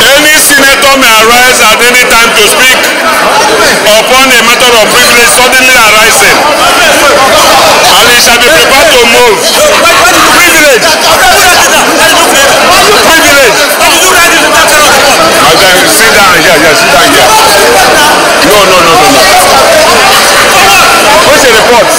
Any senator may arise at any time to speak upon a matter of privilege suddenly arising, and he shall be prepared to move. Privilege. Privilege. Sit down here. Sit down here. No. Where's the report?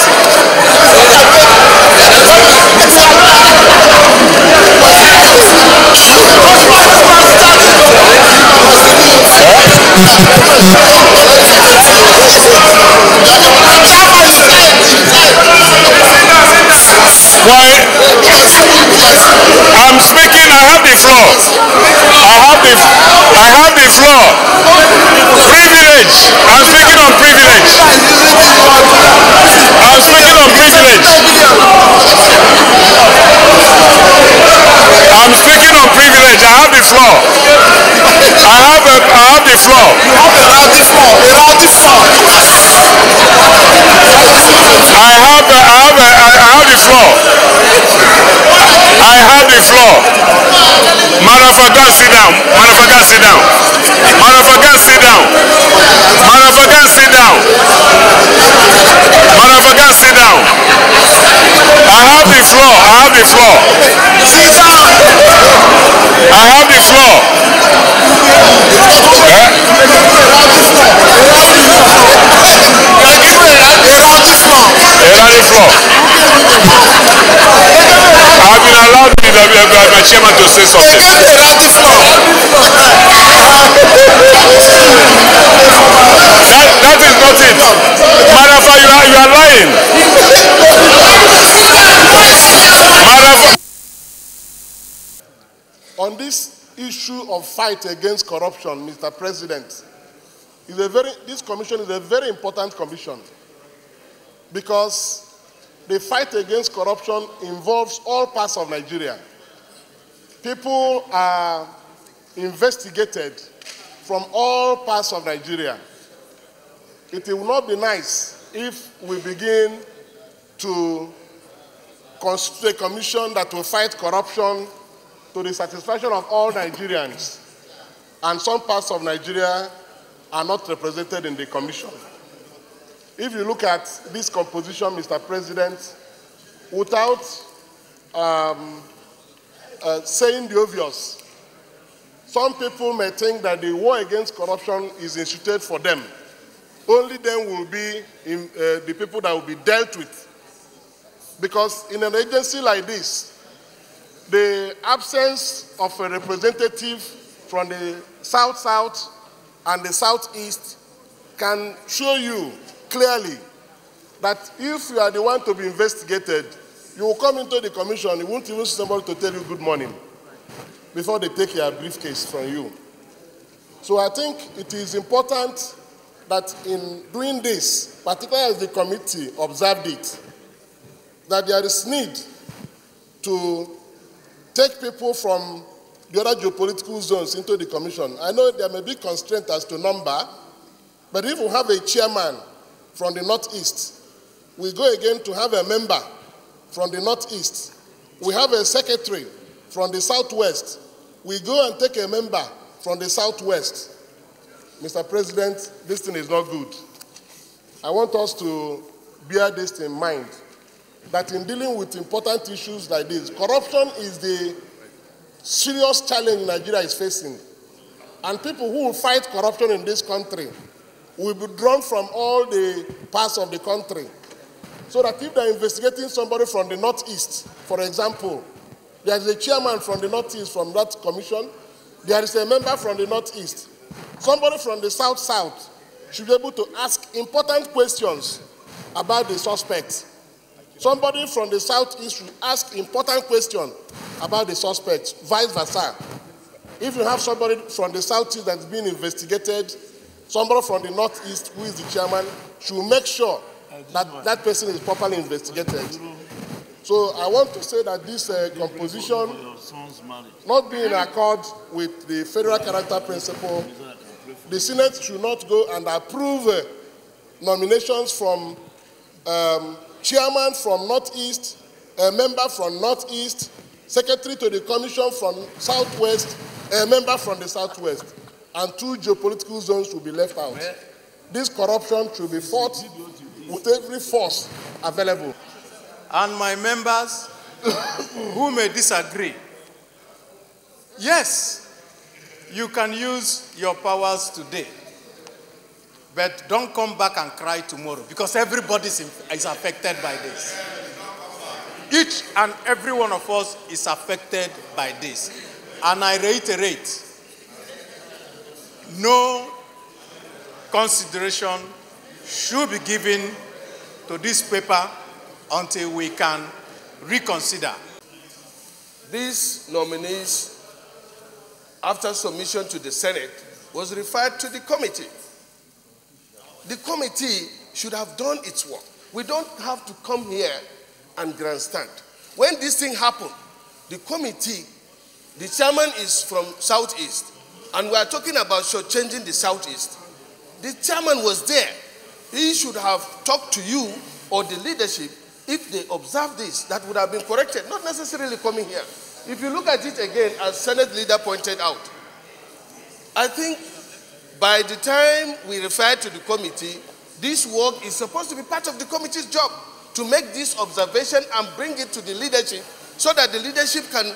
Why? I'm speaking. I have the floor. I have the floor. Privilege. I'm speaking on privilege. I'm speaking on privilege. I'm speaking on privilege. I have the floor. I have the floor. I have the floor. Motherfucker, sit down. Motherfucker, sit down. Motherfucker, sit down. Motherfucker, sit down. Motherfucker, sit down. I have the floor. I have the floor. I have the floor. I've been allowed by chairman to say something. That is not it. Marafa, you are lying. Marafa. On this issue of fight against corruption, Mr. President, this commission is a very important commission because the fight against corruption involves all parts of Nigeria. People are investigated from all parts of Nigeria. It will not be nice if we begin to constitute a commission that will fight corruption to the satisfaction of all Nigerians, and some parts of Nigeria are not represented in the commission. If you look at this composition, Mr. President, without saying the obvious, some people may think that the war against corruption is instituted for them. Only them will be the people that will be dealt with. Because in an agency like this, the absence of a representative from the South-South and the Southeast can show you clearly that if you are the one to be investigated, you will come into the commission, you won't even see somebody to tell you good morning before they take your briefcase from you. So I think it is important that in doing this, particularly as the committee observed it, that there is need to take people from the other geopolitical zones into the commission. I know there may be constraint as to number, but if we have a chairman from the Northeast, we go again to have a member from the Northeast. We have a secretary from the Southwest. We go and take a member from the Southwest. Mr. President, this thing is not good. I want us to bear this in mind, that in dealing with important issues like this, corruption is the serious challenge Nigeria is facing. And people who will fight corruption in this country will be drawn from all the parts of the country. So that if they're investigating somebody from the Northeast, for example, there is a chairman from the Northeast from that commission, there is a member from the Northeast. Somebody from the South-South should be able to ask important questions about the suspect. Somebody from the Southeast should ask important questions about the suspect, vice versa. If you have somebody from the Southeast that's being investigated, somebody from the Northeast who is the chairman should make sure that that person is properly investigated. So I want to say that this composition, not being in accord with the federal character principle, the Senate should not go and approve nominations from chairman from Northeast, a member from Northeast, secretary to the commission from Southwest, a member from the Southwest, and 2 geopolitical zones will be left out. This corruption should be fought with every force available. And my members who may disagree, yes, you can use your powers today, but don't come back and cry tomorrow, because everybody is affected by this. Each and every one of us is affected by this. And I reiterate, no consideration should be given to this paper until we can reconsider. These nominees, after submission to the Senate, was referred to the committee. The committee should have done its work. We don't have to come here and grandstand. When this thing happened, the committee, the chairman is from Southeast, and we are talking about shortchanging the Southeast. The chairman was there. He should have talked to you or the leadership. If they observe this, that would have been corrected, not necessarily coming here. If you look at it again, as Senate leader pointed out, I think by the time we refer to the committee, this work is supposed to be part of the committee's job, to make this observation and bring it to the leadership so that the leadership can,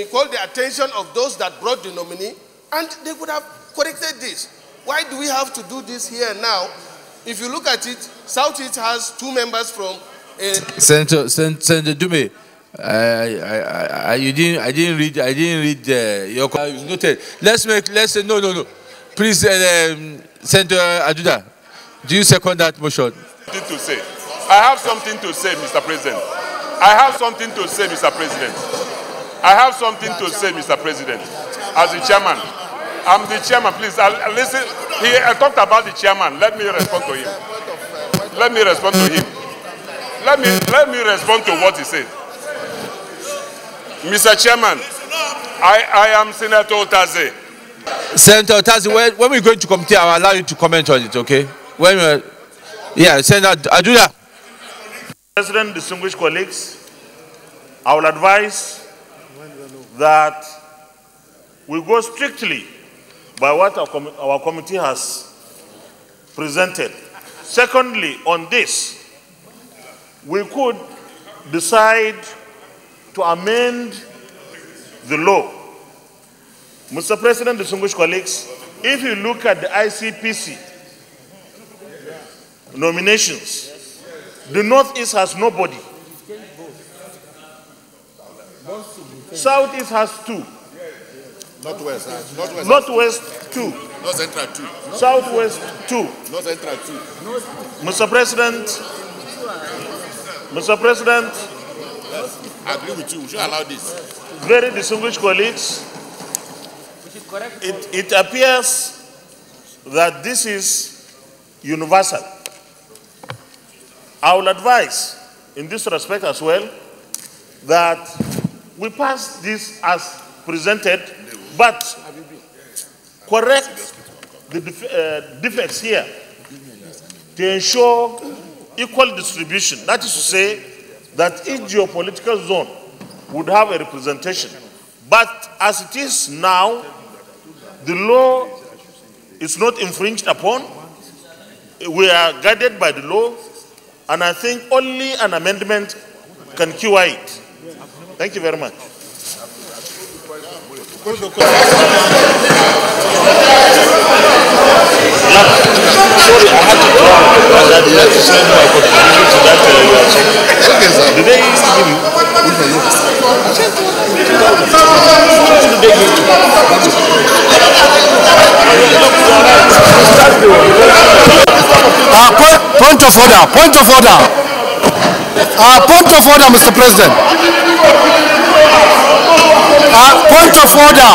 call the attention of those that brought the nominee, and they would have corrected this. Why do we have to do this here now? If you look at it, Southeast has 2 members from... Senator Dume, I didn't read your noted. No. Please, Senator Aduda, do you second that motion? To say. I have something to say, Mr. President. I have something to say, Mr. President. I have something to say, Mr. President. As the chairman, I'm the chairman. Please listen. I talked about the chairman. Let me respond to him. Let me respond to him. Let me respond to what he said. Mr. Chairman, I am Senator Otaze. Senator Otaze, when we're going to committee, I'll allow you to comment on it, okay? Yeah, Senator Aduda. President, distinguished colleagues, I will advise that we go strictly by what our committee has presented. Secondly, on this, we could decide to amend the law. Mr. President, distinguished colleagues, if you look at the ICPC nominations, the Northeast has nobody. Southeast has 2. Northwest 2. North Central 2. Southwest 2. North Central 2. Mr. President, I agree with you. We should allow this. Very distinguished colleagues, it appears that this is universal. I will advise in this respect as well that we pass this as presented, but correct the defects here to ensure equal distribution. That is to say that each geopolitical zone would have a representation. But as it is now, the law is not infringed upon. We are guided by the law, and I think only an amendment can cure it. Thank you very much. Point of order. Point of order, Mr. President. Point of order.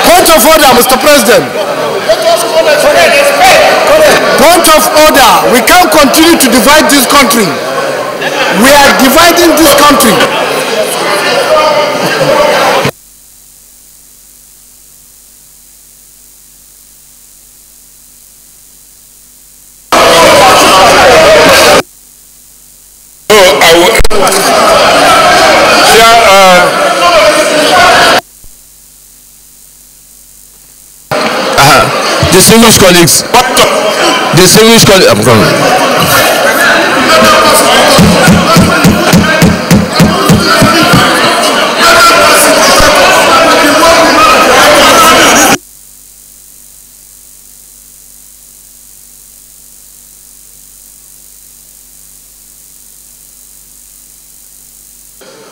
Point of order, Mr. President. Point of order. We can't continue to divide this country. We are dividing this country. Distinguished colleagues. Distinguished colleagues. I'm coming.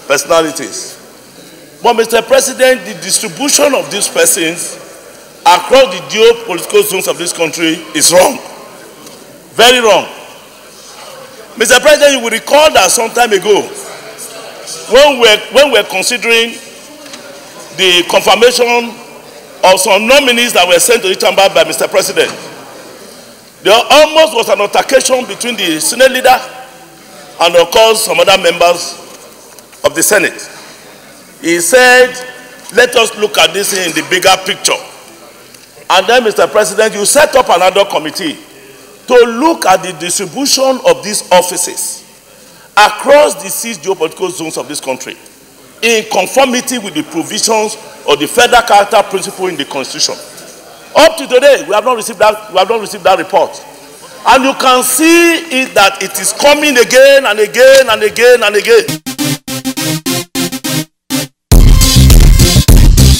Personalities. But Mr. President, the distribution of these persons across the geopolitical zones of this country is wrong. Very wrong. Mr. President, you will recall that some time ago, when we're considering the confirmation of some nominees that were sent to the chamber by Mr. President, there almost was an altercation between the Senate leader and, of course, some other members of the Senate. He said, let us look at this in the bigger picture. And then, Mr. President, you set up another committee to look at the distribution of these offices across the 6 geopolitical zones of this country in conformity with the provisions of the federal character principle in the Constitution. Up to today, we have not received that report. And you can see that it is coming again and again and again and again.